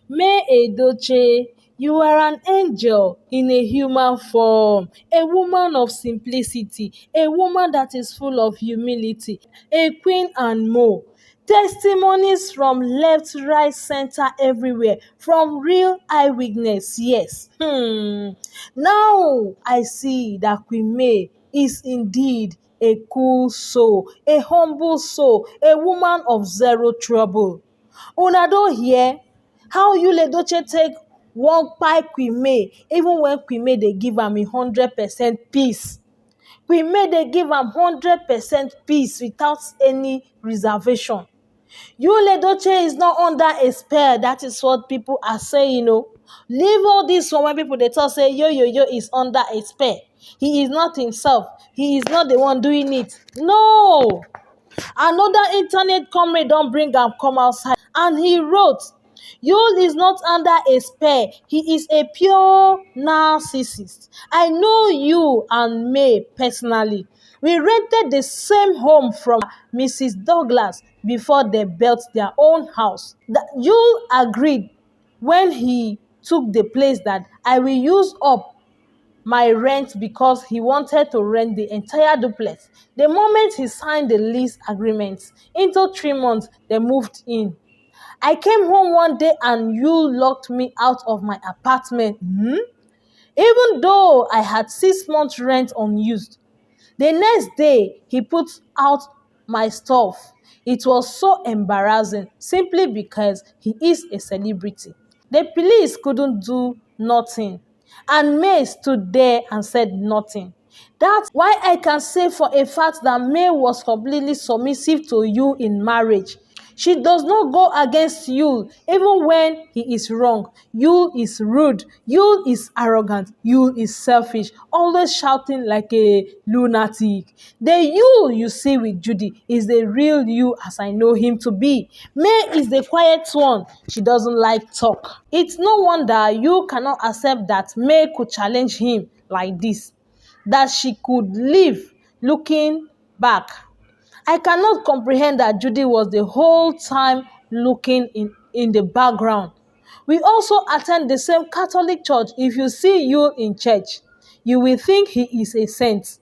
May Edochie, you are an angel in a human form, a woman of simplicity, a woman that is full of humility, a queen and more. Testimonies from left, right, center, everywhere, from real eyewitness, yes. Now I see that Queen May is indeed a cool soul, a humble soul, a woman of zero trouble. Una don hear how Yul Edochie take wan kpai Queen May even when Queen May dey give am 100% peace. Queen May dey give am 100% peace without any reservation. Yul Edochie is not under a spell. That is what people are saying. Leave all this one when people dey talk say yo is under a spell. He is not himself. He is not the one doing it. No. Another internet comrade don bring am come outside and he wrote, Yul is not under a spell. He is a pure narcissist. I know you and May personally. We rented the same home from Mrs. Douglas before they built their own house. Yul agreed when he took the place that I will use up my rent because he wanted to rent the entire duplex. The moment he signed the lease agreement, into 3 months, they moved in. I came home one day and you locked me out of my apartment. Even though I had 6 months rent unused. The next day, he put out my stuff. It was so embarrassing simply because he is a celebrity. The police couldn't do nothing. And May stood there and said nothing. That's why I can say for a fact that May was completely submissive to you in marriage. She does not go against you even when he is wrong. You is rude. You is arrogant. You is selfish. Always shouting like a lunatic. The you see with Judy is the real you as I know him to be. May is the quiet one. She doesn't like talk. It's no wonder you cannot accept that May could challenge him like this. That she could live looking back. I cannot comprehend that Judy was the whole time looking in the background. We also attend the same Catholic church. If you see you in church, you will think he is a saint.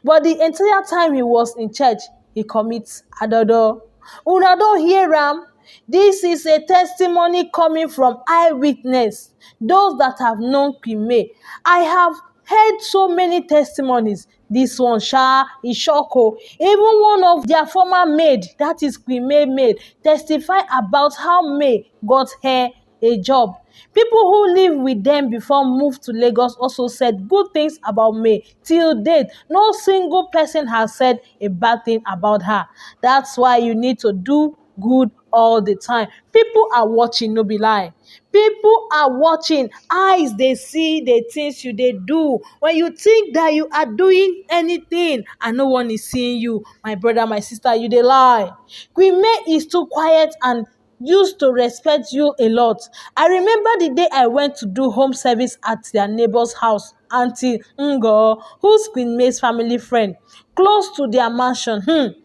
But the entire time he was in church, he commits adodo. Una don hear am? This is a testimony coming from eyewitness, those that have known Queen May. I have heard so many testimonies. This one, Ishoko, even one of their former maid, that is Queen May maid, testify about how May got her a job. People who lived with them before moved to Lagos also said good things about May. Till date, no single person has said a bad thing about her. That's why you need to do good all the time. People are watching, no be lie. People are watching. Eyes, they see the things you they do. When you think that you are doing anything and no one is seeing you, my brother, my sister, you they lie. Queen May is too quiet and used to respect you a lot. I remember the day I went to do home service at their neighbor's house, Auntie Ngo, who's Queen May's family friend, close to their mansion.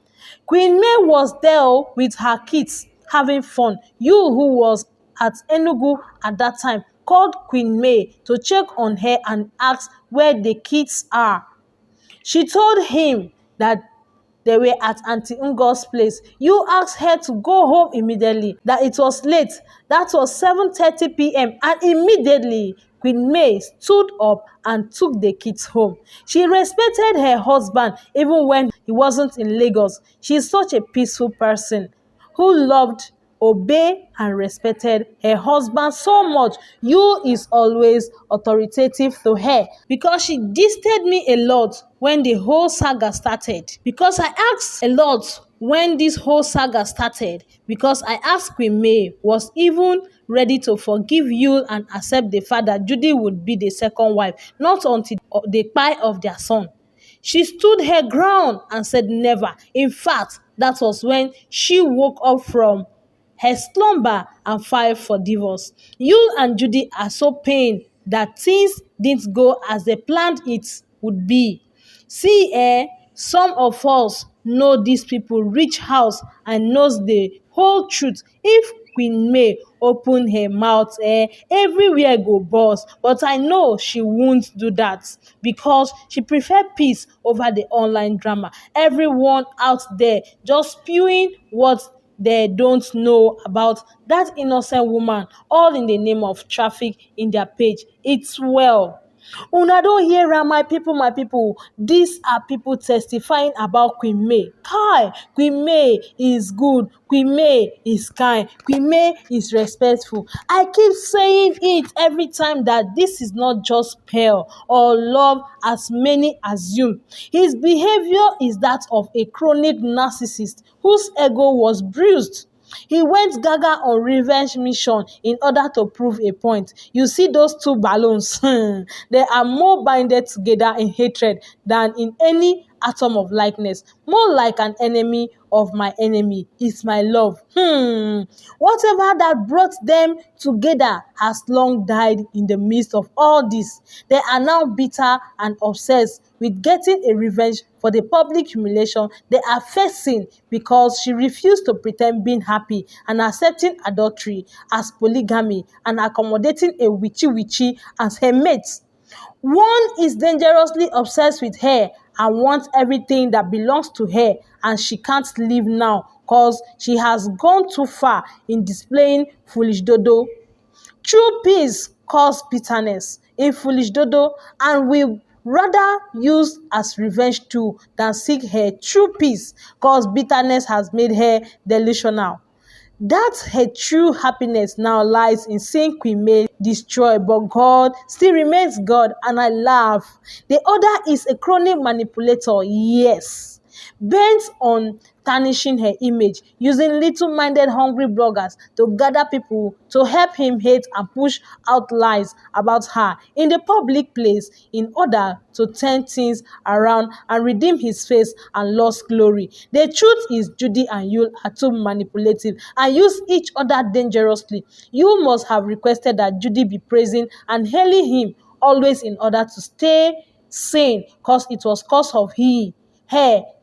Queen May was there with her kids having fun. You who was at Enugu at that time called Queen May to check on her and ask where the kids are. She told him that they were at Auntie Ngo's place. You asked her to go home immediately, that it was late. That was 7:30 p.m. and immediately Queen May stood up and took the kids home. She respected her husband even when he wasn't in Lagos. She is such a peaceful person who loved, obey and respected her husband so much. You is always authoritative to her because she disturbed me a lot when the whole saga started. Because I asked a lot when this whole saga started, because I asked Queen May was even ready to forgive you and accept the fact that Judy would be the second wife, not until the kpai of their son. She stood her ground and said never. In fact, that was when she woke up from her slumber and filed for divorce. Yul and Judy are so pained that things didn't go as they planned it would be. See, some of us know these people reach house and knows the whole truth. If Queen May open her mouth, everywhere go burst, but I know she won't do that because she prefer peace over the online drama. Everyone out there just spewing what they don't know about that innocent woman, all in the name of traffic in their page. It's well. Una don hear am, my people, my people. These are people testifying about Queen May. Kai, Queen May is good. Queen May is kind. Queen May is respectful. I keep saying it every time that this is not just spell or love as many assume. His behavior is that of a chronic narcissist whose ego was bruised. He went gaga on revenge mission in order to prove a point. You see those two balloons, they are more binded together in hatred than in any atom of likeness. More like an enemy of my enemy is my love. Whatever that brought them together has long died in the midst of all this. They are now bitter and obsessed with getting a revenge for the public humiliation they are facing because she refused to pretend being happy and accepting adultery as polygamy and accommodating a witchy as her mate. One is dangerously obsessed with her and wants everything that belongs to her, and she can't leave now because she has gone too far in displaying foolish dodo. True peace cause bitterness in foolish dodo and will rather use as revenge tool than seek her true peace cause bitterness has made her delusional. That her true happiness now lies in seeing Queen May destroyed, but God still remains God, and I laugh. The other is a chronic manipulator, yes, bent on tarnishing her image, using little-minded hungry bloggers to gather people to help him hate and push out lies about her in the public place in order to turn things around and redeem his face and lost glory. The truth is Judy and Yul are too manipulative and use each other dangerously. You must have requested that Judy be praising and hailing him always in order to stay sane because it was cause of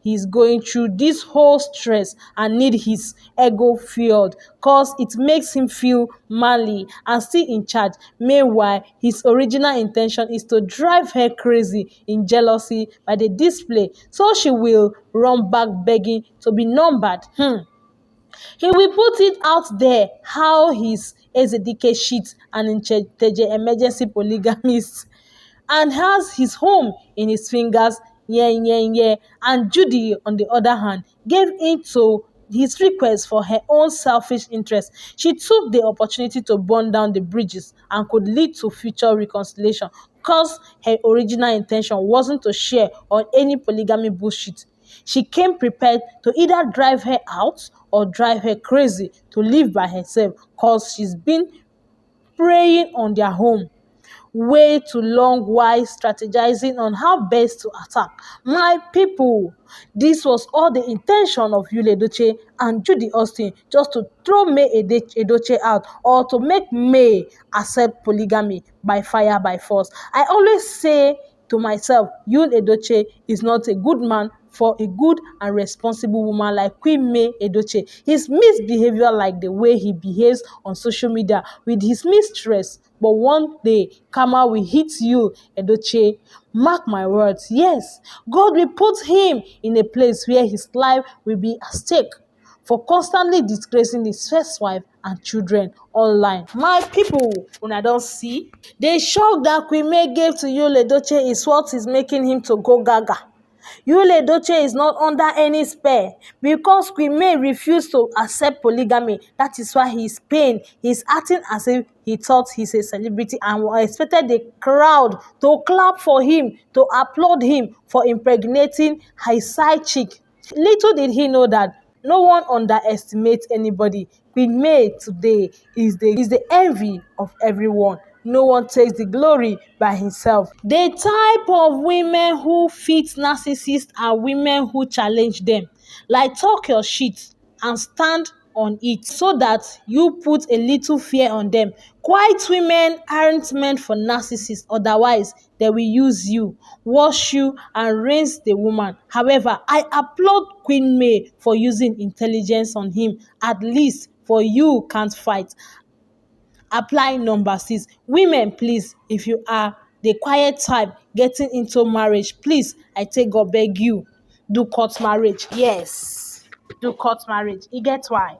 he's going through this whole stress and need his ego fueled cause it makes him feel manly and still in charge. Meanwhile, his original intention is to drive her crazy in jealousy by the display so she will run back begging to be numbered. He will put it out there how his Ezedike shit and emergency polygamist and has his home in his fingers, yeah. And Judy, on the other hand, gave in to his request for her own selfish interest. She took the opportunity to burn down the bridges and could lead to future reconciliation because her original intention wasn't to share on any polygamy bullshit. She came prepared to either drive her out or drive her crazy to live by herself because she's been preying on their home way too long while strategizing on how best to attack. My people, this was all the intention of Yul Edochie and Judy Austin, just to throw May Edochie out or to make May accept polygamy by fire by force. I always say to myself, Yul Edochie is not a good man for a good and responsible woman like Queen May Edochie. His misbehavior, like the way he behaves on social media with his mistress, but one day karma will hit you, Edochie. Mark my words. Yes, God will put him in a place where his life will be at stake for constantly disgracing his first wife and children online. My people, una don see? The shock that Queen May gave to Yul Edochie is what is making him to go gaga. Yul Edochie is not under any spell because Queen May refused to accept polygamy. That is why he's pained. He's acting as if he thought he's a celebrity and expected the crowd to clap for him, to applaud him for impregnating his side chick. Little did he know that no one underestimates anybody. Queen May today is the envy of everyone. No one takes the glory by himself. The type of women who fit narcissists are women who challenge them. Like talk your shit and stand on it so that you put a little fear on them. Quiet women aren't meant for narcissists, otherwise they will use you, wash you and raise the woman. However, I applaud Queen May for using intelligence on him, at least for you can't fight. Apply number 6. Women, please, if you are the quiet type getting into marriage, please, I take God beg you, do court marriage. Yes, do court marriage. You get why?